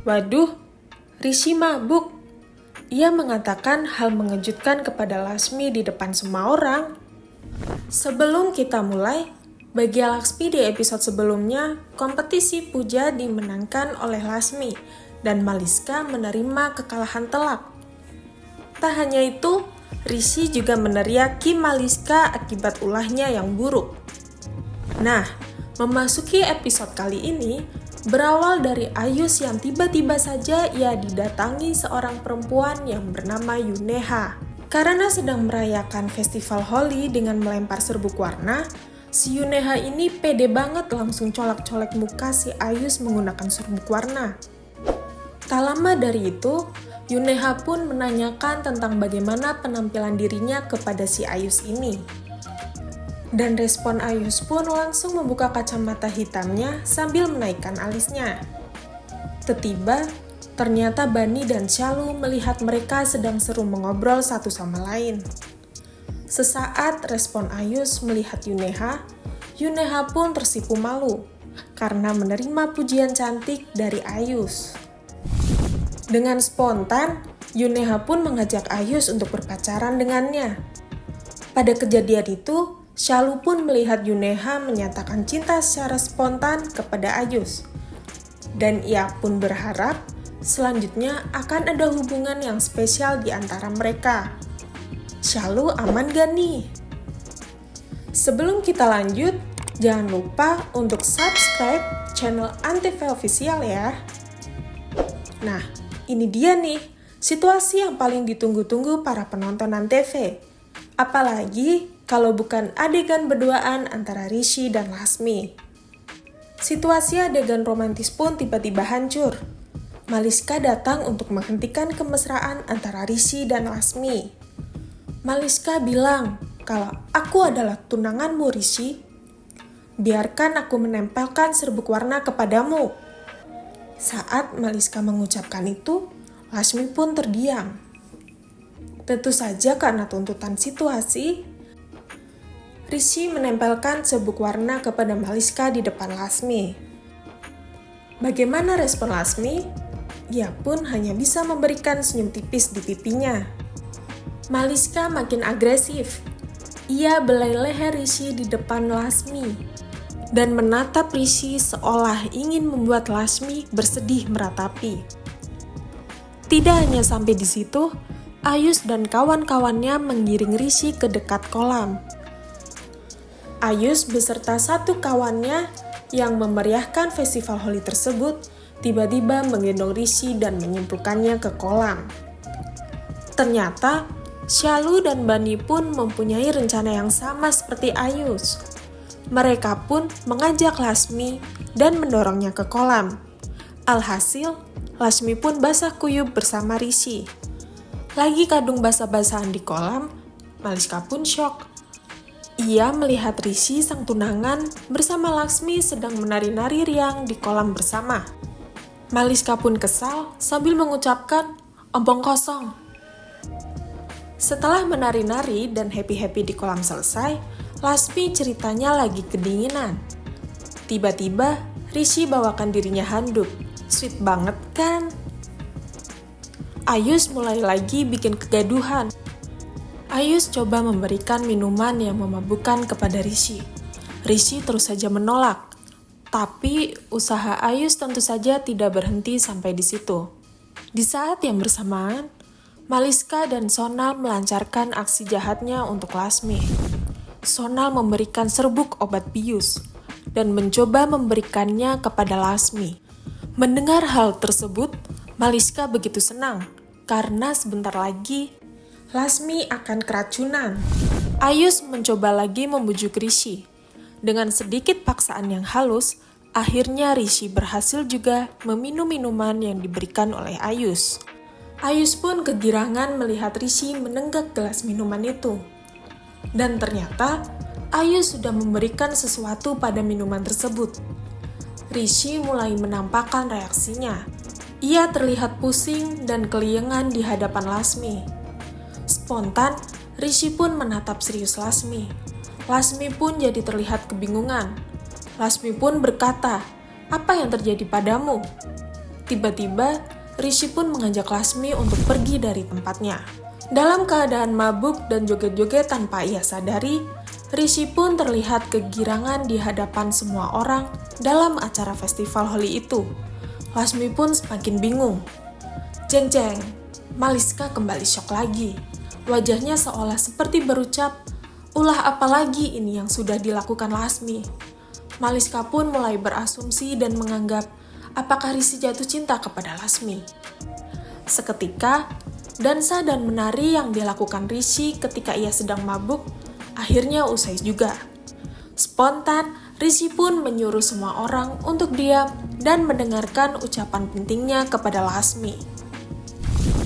Waduh, Rishi mabuk. Ia mengatakan hal mengejutkan kepada Lasmi di depan semua orang. Sebelum kita mulai, bagi Laksmi di episode sebelumnya, kompetisi puja dimenangkan oleh Lasmi dan Maliska menerima kekalahan telak. Tak hanya itu, Rishi juga meneriaki Maliska akibat ulahnya yang buruk. Nah, memasuki episode kali ini, berawal dari Ayus yang tiba-tiba saja ia didatangi seorang perempuan yang bernama Yuneha. Karena sedang merayakan festival Holi dengan melempar serbuk warna, si Yuneha ini pede banget langsung colek-colek muka si Ayus menggunakan serbuk warna. Tak lama dari itu, Yuneha pun menanyakan tentang bagaimana penampilan dirinya kepada si Ayus ini. Dan respon Ayus pun langsung membuka kacamata hitamnya sambil menaikkan alisnya. Tiba-tiba, ternyata Bani dan Shalu melihat mereka sedang seru mengobrol satu sama lain. Sesaat respon Ayus melihat Yuneha, Yuneha pun tersipu malu karena menerima pujian cantik dari Ayus. Dengan spontan, Yuneha pun mengajak Ayus untuk berpacaran dengannya. Pada kejadian itu, Shalu pun melihat Yuneha menyatakan cinta secara spontan kepada Ayus. Dan ia pun berharap selanjutnya akan ada hubungan yang spesial di antara mereka. Shalu aman gak nih? Sebelum kita lanjut, jangan lupa untuk subscribe channel Antv Official ya. Nah, ini dia nih, situasi yang paling ditunggu-tunggu para penonton Antv. Apalagi kalau bukan adegan berduaan antara Rishi dan Lasmi. Situasi adegan romantis pun tiba-tiba hancur. Maliska datang untuk menghentikan kemesraan antara Rishi dan Lasmi. Maliska bilang, kalau aku adalah tunanganmu Rishi, biarkan aku menempelkan serbuk warna kepadamu. Saat Maliska mengucapkan itu, Lasmi pun terdiam. Tentu saja karena tuntutan situasi, Rishi menempelkan serbuk warna kepada Maliska di depan Lasmi. Bagaimana respon Lasmi? Ia pun hanya bisa memberikan senyum tipis di pipinya. Maliska makin agresif. Ia belai leher Rishi di depan Lasmi dan menatap Rishi seolah ingin membuat Lasmi bersedih meratapi. Tidak hanya sampai di situ, Ayus dan kawan-kawannya menggiring Rishi ke dekat kolam. Ayus beserta satu kawannya yang memeriahkan festival Holi tersebut tiba-tiba menggendong Rishi dan menyemplungkannya ke kolam. Ternyata, Shalu dan Bani pun mempunyai rencana yang sama seperti Ayus. Mereka pun mengajak Lasmi dan mendorongnya ke kolam. Alhasil, Lasmi pun basah kuyup bersama Rishi. Lagi kadung basah-basahan di kolam, Maliska pun syok. Ia melihat Rishi sang tunangan bersama Lasmi sedang menari-nari riang di kolam bersama. Maliska pun kesal sambil mengucapkan, "Ompong kosong." Setelah menari-nari dan happy-happy di kolam selesai, Lasmi ceritanya lagi kedinginan. Tiba-tiba, Rishi bawakan dirinya handuk. Sweet banget kan? Ayus mulai lagi bikin kegaduhan. Ayus coba memberikan minuman yang memabukkan kepada Rishi. Rishi terus saja menolak. Tapi usaha Ayus tentu saja tidak berhenti sampai di situ. Di saat yang bersamaan, Maliska dan Sonal melancarkan aksi jahatnya untuk Lasmi. Sonal memberikan serbuk obat bius dan mencoba memberikannya kepada Lasmi. Mendengar hal tersebut, Maliska begitu senang karena sebentar lagi Lasmi akan keracunan. Ayus mencoba lagi membujuk Rishi. Dengan sedikit paksaan yang halus, akhirnya Rishi berhasil juga meminum minuman yang diberikan oleh Ayus. Ayus pun kegirangan melihat Rishi menenggak gelas minuman itu. Dan ternyata, Ayus sudah memberikan sesuatu pada minuman tersebut. Rishi mulai menampakkan reaksinya. Ia terlihat pusing dan keliengan di hadapan Lasmi. Spontan, Rishi pun menatap serius Lasmi. Lasmi pun jadi terlihat kebingungan. Lasmi pun berkata, "Apa yang terjadi padamu?" Tiba-tiba, Rishi pun mengajak Lasmi untuk pergi dari tempatnya. Dalam keadaan mabuk dan joget-joget tanpa ia sadari, Rishi pun terlihat kegirangan di hadapan semua orang dalam acara festival Holi itu. Lasmi pun semakin bingung. Jeng-jeng, Maliska kembali syok lagi. Wajahnya seolah seperti berucap, ulah apa lagi ini yang sudah dilakukan Lasmi? Maliska pun mulai berasumsi dan menganggap apakah Rishi jatuh cinta kepada Lasmi. Seketika, dansa dan menari yang dilakukan Rishi ketika ia sedang mabuk akhirnya usai juga. Spontan, Rishi pun menyuruh semua orang untuk diam dan mendengarkan ucapan pentingnya kepada Lasmi.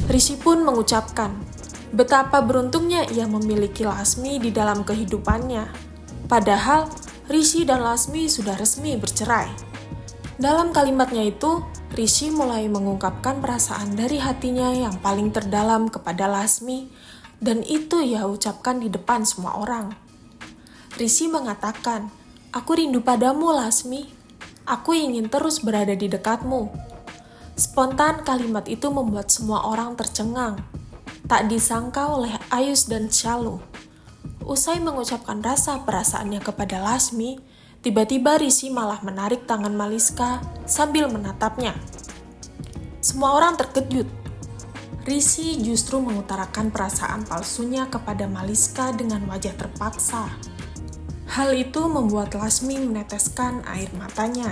Rishi pun mengucapkan betapa beruntungnya ia memiliki Lasmi di dalam kehidupannya. Padahal, Rishi dan Lasmi sudah resmi bercerai. Dalam kalimatnya itu, Rishi mulai mengungkapkan perasaan dari hatinya yang paling terdalam kepada Lasmi, dan itu ia ucapkan di depan semua orang. Rishi mengatakan, "Aku rindu padamu, Lasmi. Aku ingin terus berada di dekatmu." Spontan kalimat itu membuat semua orang tercengang. Tak disangka oleh Ayus dan Shalu. Usai mengucapkan rasa perasaannya kepada Lasmi, tiba-tiba Rishi malah menarik tangan Maliska sambil menatapnya. Semua orang terkejut. Rishi justru mengutarakan perasaan palsunya kepada Maliska dengan wajah terpaksa. Hal itu membuat Lasmi meneteskan air matanya.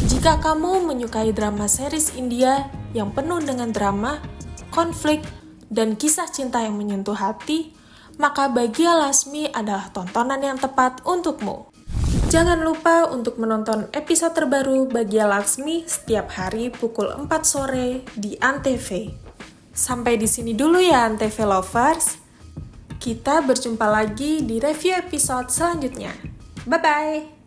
Jika kamu menyukai drama series India yang penuh dengan drama, konflik, dan kisah cinta yang menyentuh hati, maka Bahagia Lasmi adalah tontonan yang tepat untukmu. Jangan lupa untuk menonton episode terbaru Bahagia Lasmi setiap hari pukul 4 sore di Antv. Sampai di sini dulu ya Antv Lovers. Kita berjumpa lagi di review episode selanjutnya. Bye-bye!